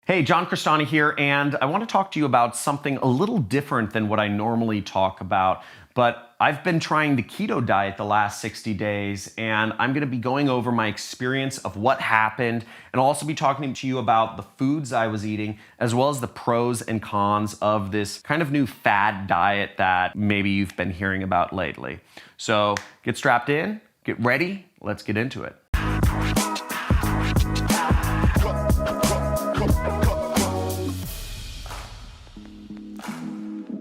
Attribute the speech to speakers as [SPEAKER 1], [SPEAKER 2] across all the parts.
[SPEAKER 1] Hey, John Crestani here, and I want to talk to you about something a little different than what I normally talk about. But I've been trying the keto diet the last 60 days, and I'm going to be going over my experience of what happened, and I'll also be talking to you about the foods I was eating, as well as the pros and cons of this kind of new fad diet that maybe you've been hearing about lately. So get strapped in, get ready, let's get into it.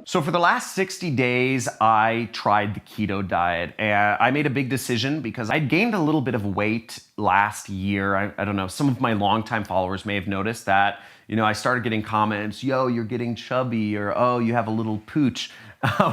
[SPEAKER 1] So for the last 60 days, I tried the keto diet, and I made a big decision because I'd gained a little bit of weight last year. I don't know, some of my longtime followers may have noticed that, I started getting comments, yo, you're getting chubby, or oh, you have a little pooch,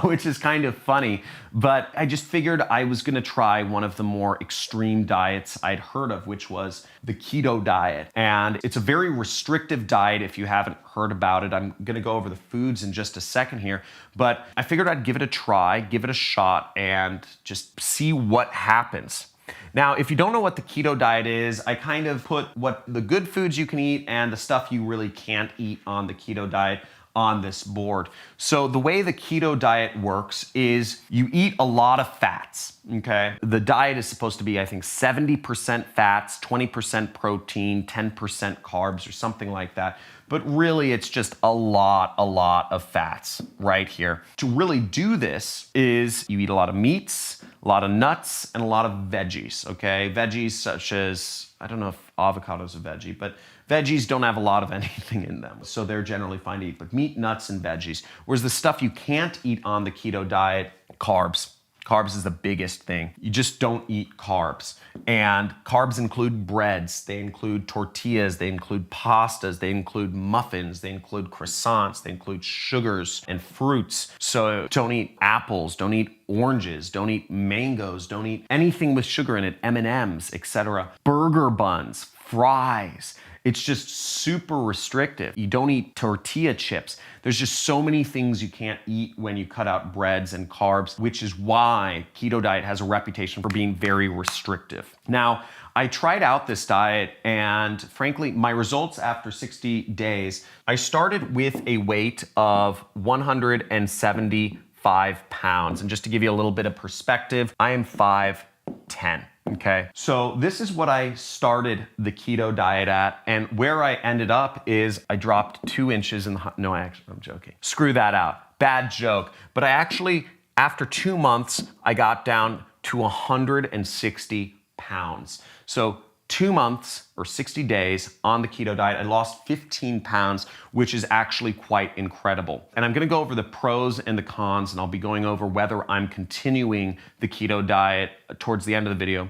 [SPEAKER 1] which is kind of funny. But I just figured I was gonna try one of the more extreme diets I'd heard of, which was the keto diet. And it's a very restrictive diet if you haven't heard about it. I'm gonna go over the foods in just a second here, but I figured I'd give it a try, give it a shot, and just see what happens. Now, if you don't know what the keto diet is, I kind of put what the good foods you can eat and the stuff you really can't eat on the keto diet on this board. So the way the keto diet works is you eat a lot of fats, okay? The diet is supposed to be, I think, 70% fats, 20% protein, 10% carbs, or something like that. But really, it's just a lot of fats right here. To really do this is you eat a lot of meats, a lot of nuts, and a lot of veggies, okay? Veggies such as, I don't know if avocado is a veggie, but veggies don't have a lot of anything in them, so they're generally fine to eat, but meat, nuts, and veggies. Whereas the stuff you can't eat on the keto diet, carbs. Carbs is the biggest thing. You just don't eat carbs. And carbs include breads, they include tortillas, they include pastas, they include muffins, they include croissants, they include sugars and fruits. So don't eat apples, don't eat oranges, don't eat mangoes, don't eat anything with sugar in it, M&Ms, etc. Burger buns, fries. It's just super restrictive. You don't eat tortilla chips. There's just so many things you can't eat when you cut out breads and carbs, which is why keto diet has a reputation for being very restrictive. Now, I tried out this diet, and frankly, my results after 60 days, I started with a weight of 175 pounds. And just to give you a little bit of perspective, I am 5'10". Okay, so this is what I started the keto diet at, and where I ended up is I dropped 2 inches in the, no, I'm joking. Screw that out, bad joke. But I actually, after 2 months, I got down to 160 pounds. So 2 months or 60 days on the keto diet, I lost 15 pounds, which is actually quite incredible. And I'm gonna go over the pros and the cons, and I'll be going over whether I'm continuing the keto diet towards the end of the video.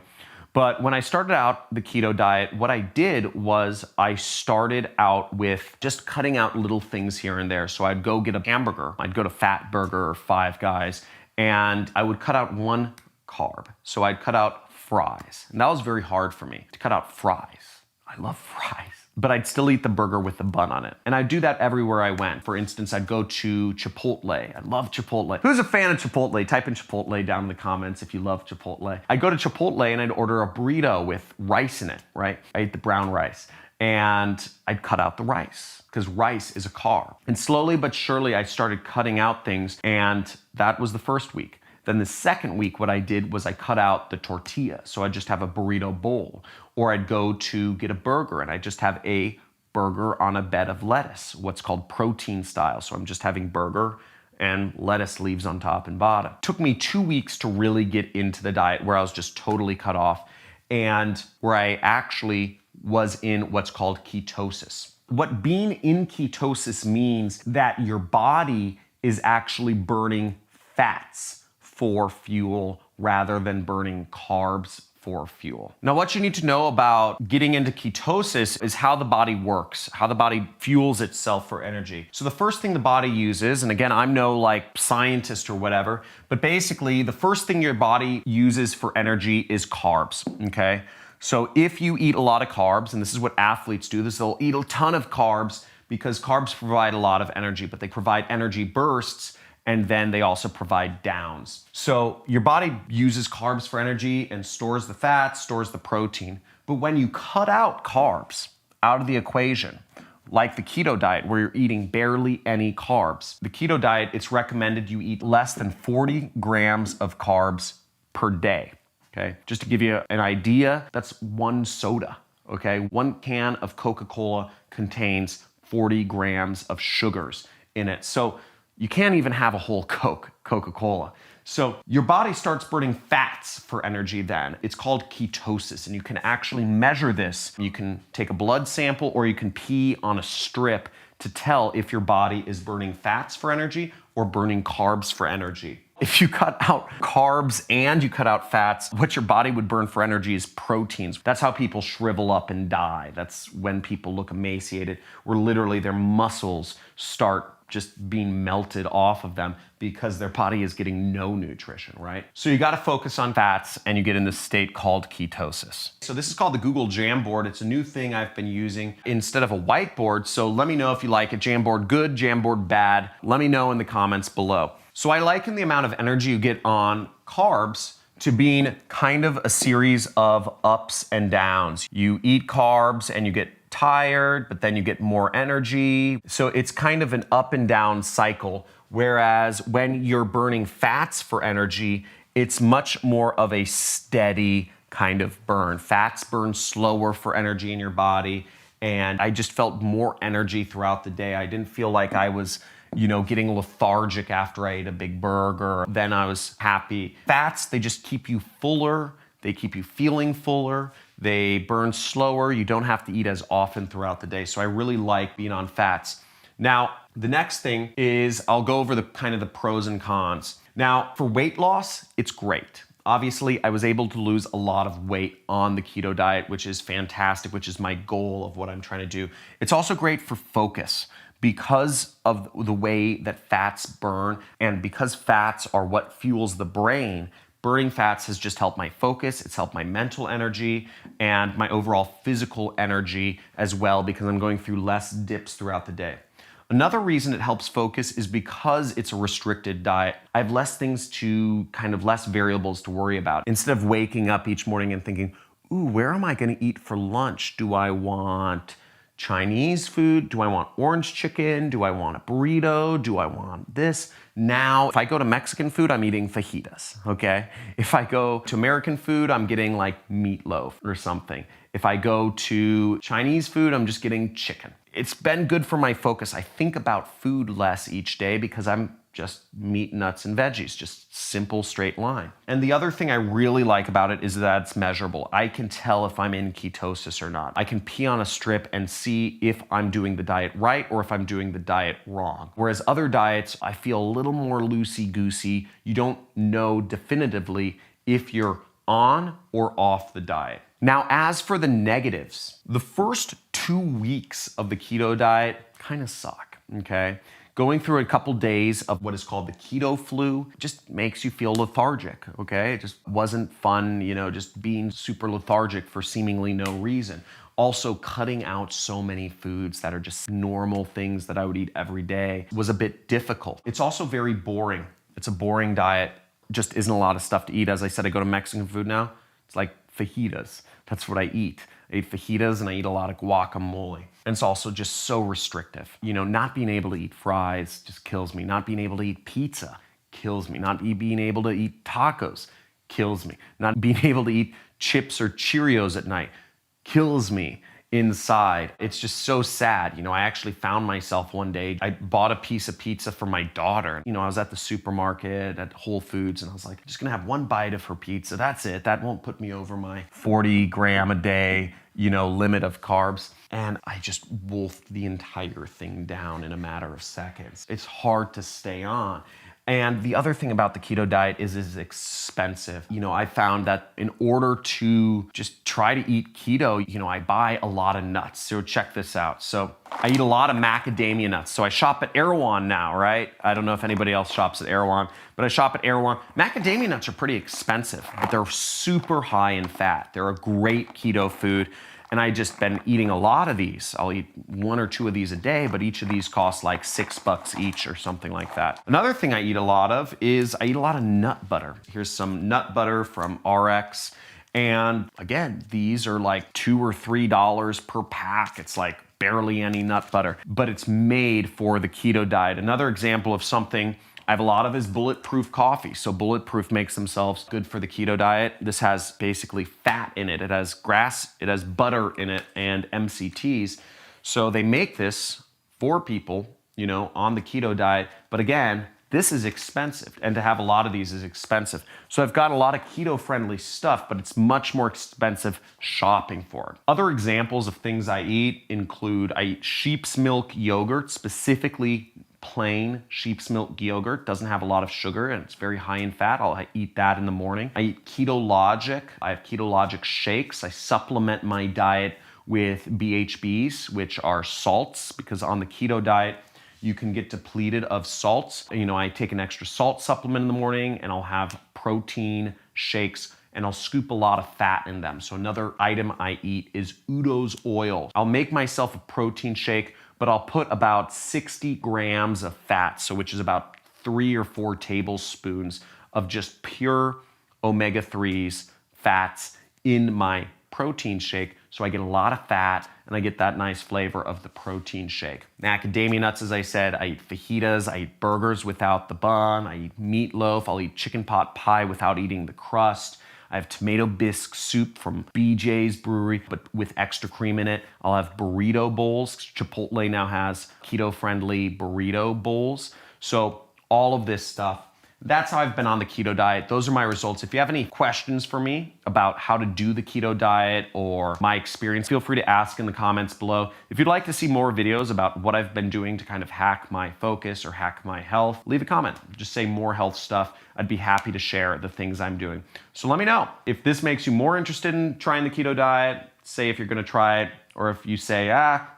[SPEAKER 1] But when I started out the keto diet, what I did was I started out with just cutting out little things here and there. So I'd go get a hamburger, I'd go to Fat Burger or Five Guys, and I would cut out 1 carb. So I'd cut out fries. And that was very hard for me to cut out fries. I love fries. But I'd still eat the burger with the bun on it. And I'd do that everywhere I went. For instance, I'd go to Chipotle. I love Chipotle. Who's a fan of Chipotle? Type in Chipotle down in the comments if you love Chipotle. I'd go to Chipotle and I'd order a burrito with rice in it, right? I ate the brown rice. And I'd cut out the rice, because rice is a carb. And slowly but surely, I started cutting out things, and that was the first week. Then the second week, what I did was I cut out the tortilla. So I'd just have a burrito bowl. Or I'd go to get a burger and I'd just have a burger on a bed of lettuce, what's called protein style. So I'm just having burger and lettuce leaves on top and bottom. It took me 2 weeks to really get into the diet where I was just totally cut off, and where I actually was in what's called ketosis. What being in ketosis means that your body is actually burning fats for fuel rather than burning carbs for fuel. Now, what you need to know about getting into ketosis is how the body works, how the body fuels itself for energy. So the first thing the body uses, and again, I'm no like scientist or whatever, but basically the first thing your body uses for energy is carbs, okay? So if you eat a lot of carbs, and this is what athletes do, they'll eat a ton of carbs because carbs provide a lot of energy, but they provide energy bursts, and then they also provide downs. So your body uses carbs for energy and stores the fat, stores the protein. But when you cut out carbs out of the equation, like the keto diet where you're eating barely any carbs. The keto diet, it's recommended you eat less than 40 grams of carbs per day, okay? Just to give you an idea, that's one soda, okay? One can of Coca-Cola contains 40 grams of sugars in it. So you can't even have a whole Coca-Cola. So your body starts burning fats for energy then. It's called ketosis, and you can actually measure this. You can take a blood sample or you can pee on a strip to tell if your body is burning fats for energy or burning carbs for energy. If you cut out carbs and you cut out fats, what your body would burn for energy is proteins. That's how people shrivel up and die. That's when people look emaciated, where literally their muscles start just being melted off of them because their body is getting no nutrition, right? So you gotta focus on fats and you get in this state called ketosis. So this is called the Google Jamboard. It's a new thing I've been using instead of a whiteboard. So let me know if you like it. Jamboard good, Jamboard bad. Let me know in the comments below. So I liken the amount of energy you get on carbs to being kind of a series of ups and downs. You eat carbs and you get tired, but then you get more energy. So it's kind of an up and down cycle. Whereas when you're burning fats for energy, it's much more of a steady kind of burn. Fats burn slower for energy in your body. And I just felt more energy throughout the day. I didn't feel like I was, getting lethargic after I ate a big burger. Then I was happy. Fats, they just keep you fuller. They keep you feeling fuller. They burn slower. You don't have to eat as often throughout the day. So I really like being on fats. Now, the next thing is I'll go over the pros and cons. Now, for weight loss, it's great. Obviously, I was able to lose a lot of weight on the keto diet, which is fantastic, which is my goal of what I'm trying to do. It's also great for focus because of the way that fats burn, and because fats are what fuels the brain. Burning fats has just helped my focus, it's helped my mental energy, and my overall physical energy as well, because I'm going through less dips throughout the day. Another reason it helps focus is because it's a restricted diet. I have less things less variables to worry about. Instead of waking up each morning and thinking, ooh, where am I gonna eat for lunch? Do I want Chinese food? Do I want orange chicken? Do I want a burrito? Do I want this? Now, if I go to Mexican food, I'm eating fajitas, okay? If I go to American food, I'm getting like meatloaf or something. If I go to Chinese food, I'm just getting chicken. It's been good for my focus. I think about food less each day because I'm just meat, nuts, and veggies, just simple, straight line. And the other thing I really like about it is that it's measurable. I can tell if I'm in ketosis or not. I can pee on a strip and see if I'm doing the diet right or if I'm doing the diet wrong. Whereas other diets, I feel a little more loosey-goosey. You don't know definitively if you're on or off the diet. Now, as for the negatives, the first 2 weeks of the keto diet kind of suck, okay? Going through a couple days of what is called the keto flu just makes you feel lethargic, okay? It just wasn't fun, just being super lethargic for seemingly no reason. Also, cutting out so many foods that are just normal things that I would eat every day was a bit difficult. It's also very boring. It's a boring diet. Just isn't a lot of stuff to eat. As I said, I go to Mexican food now. It's like fajitas. That's what I eat. I eat fajitas and I eat a lot of guacamole. And it's also just so restrictive. Not being able to eat fries just kills me. Not being able to eat pizza kills me. Not being able to eat tacos kills me. Not being able to eat chips or Cheerios at night kills me inside. It's just so sad. I actually found myself one day, I bought a piece of pizza for my daughter. I was at the supermarket at Whole Foods and I was like, I'm just gonna have one bite of her pizza. That's it. That won't put me over my 40 gram a day, limit of carbs. And I just wolfed the entire thing down in a matter of seconds. It's hard to stay on. And the other thing about the keto diet is it's expensive. I found that in order to just try to eat keto, I buy a lot of nuts. So check this out. So I eat a lot of macadamia nuts. So I shop at Erewhon now, right? I don't know if anybody else shops at Erewhon, but I shop at Erewhon. Macadamia nuts are pretty expensive, but they're super high in fat. They're a great keto food. And I just been eating a lot of these. I'll eat 1 or 2 of these a day, but each of these costs like $6 each or something like that. Another thing I eat a lot of is I eat a lot of nut butter. Here's some nut butter from RX. And again, these are like $2 or $3 per pack. It's like barely any nut butter, but it's made for the keto diet. Another example of something I have a lot of is Bulletproof coffee. So Bulletproof makes themselves good for the keto diet. This has basically fat in it. It has grass, it has butter in it, and MCTs. So they make this for people, you know, on the keto diet. But again, this is expensive, and to have a lot of these is expensive. So I've got a lot of keto-friendly stuff, but it's much more expensive shopping for it. Other examples of things I eat include, I eat sheep's milk yogurt, specifically plain sheep's milk yogurt. Doesn't have a lot of sugar and it's very high in fat. I'll eat that in the morning. I eat Keto Logic. I have Keto Logic shakes. I supplement my diet with BHBs, which are salts, because on the keto diet, you can get depleted of salts. You know, I take an extra salt supplement in the morning and I'll have protein shakes and I'll scoop a lot of fat in them. So another item I eat is Udo's oil. I'll make myself a protein shake, but I'll put about 60 grams of fat, so which is about 3 or 4 tablespoons of just pure omega-3s, fats in my protein shake. So I get a lot of fat and I get that nice flavor of the protein shake. Macadamia nuts, as I said, I eat fajitas, I eat burgers without the bun, I eat meatloaf, I'll eat chicken pot pie without eating the crust. I have tomato bisque soup from BJ's Brewery, but with extra cream in it. I'll have burrito bowls. Chipotle now has keto-friendly burrito bowls. So all of this stuff, that's how I've been on the keto diet. Those are my results. If you have any questions for me about how to do the keto diet or my experience, feel free to ask in the comments below. If you'd like to see more videos about what I've been doing to kind of hack my focus or hack my health, leave a comment. Just say more health stuff. I'd be happy to share the things I'm doing. So let me know if this makes you more interested in trying the keto diet. Say if you're gonna try it, or if you say,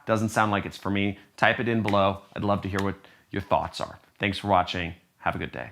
[SPEAKER 1] doesn't sound like it's for me, type it in below. I'd love to hear what your thoughts are. Thanks for watching. Have a good day.